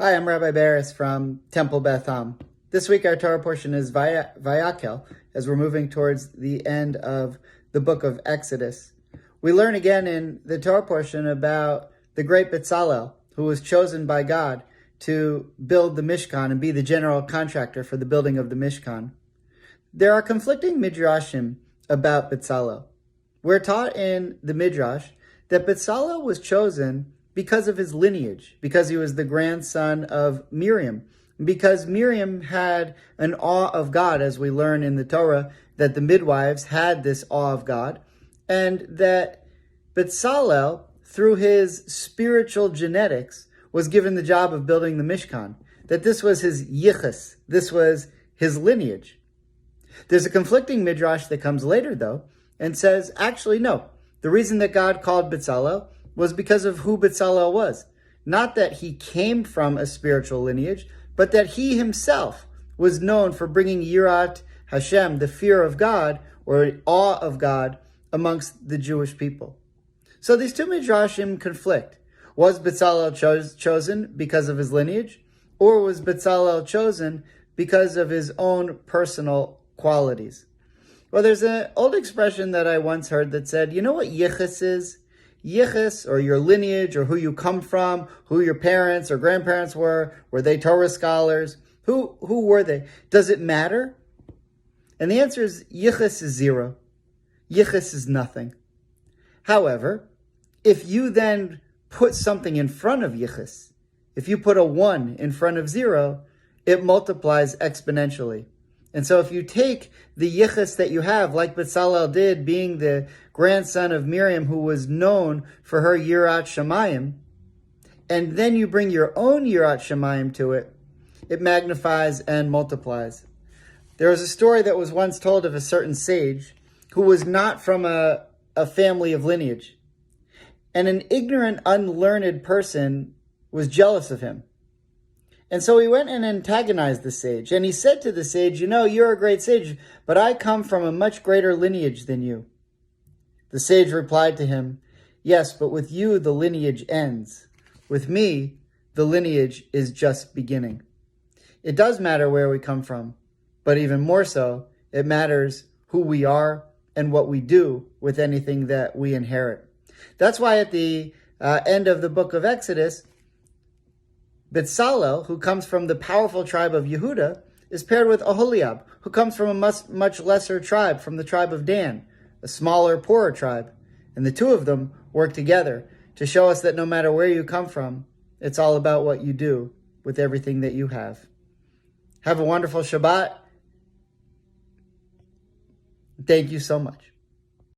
Hi, I'm Rabbi Barras from Temple Beth. This week our Torah portion is VaYakhel, as we're moving towards the end of the book of Exodus. We learn again in the Torah portion about the great Bezalel, who was chosen by God to build the Mishkan and be the general contractor for the building of the Mishkan. There are conflicting midrashim about Bezalel. We're taught in the midrash that Bezalel was chosen because of his lineage, because he was the grandson of Miriam, because Miriam had an awe of God, as we learn in the Torah, that the midwives had this awe of God, and that Bezalel, through his spiritual genetics, was given the job of building the Mishkan, that this was his yichus, this was his lineage. There's a conflicting midrash that comes later, though, and says, actually, no. The reason that God called Bezalel was because of who Bezalel was. Not that he came from a spiritual lineage, but that he himself was known for bringing Yirat Hashem, the fear of God, or awe of God, amongst the Jewish people. So these two midrashim conflict. Was Bezalel chosen because of his lineage, or was Bezalel chosen because of his own personal qualities? Well, there's an old expression that I once heard that said, you know what yichus is? Yichus, or your lineage, or who you come from, who your parents or grandparents were they Torah scholars? Who were they? Does it matter? And the answer is yichus is zero. Yichus is nothing. However, if you then put something in front of yichus, if you put a 1 in front of 0, it multiplies exponentially. And so if you take the yichus that you have, like Bezalel did, being the grandson of Miriam, who was known for her Yirat Shamayim, and then you bring your own Yirat Shamayim to it, it magnifies and multiplies. There was a story that was once told of a certain sage who was not from a family of lineage. And an ignorant, unlearned person was jealous of him. And so he went and antagonized the sage. And he said to the sage, you know, you're a great sage, but I come from a much greater lineage than you. The sage replied to him, yes, but with you the lineage ends. With me, the lineage is just beginning. It does matter where we come from, but even more so, it matters who we are and what we do with anything that we inherit. That's why at the end of the book of Exodus, Bezalel, who comes from the powerful tribe of Yehuda, is paired with Oholiab, who comes from a much lesser tribe, from the tribe of Dan, a smaller, poorer tribe. And the two of them work together to show us that no matter where you come from, it's all about what you do with everything that you have. Have a wonderful Shabbat. Thank you so much.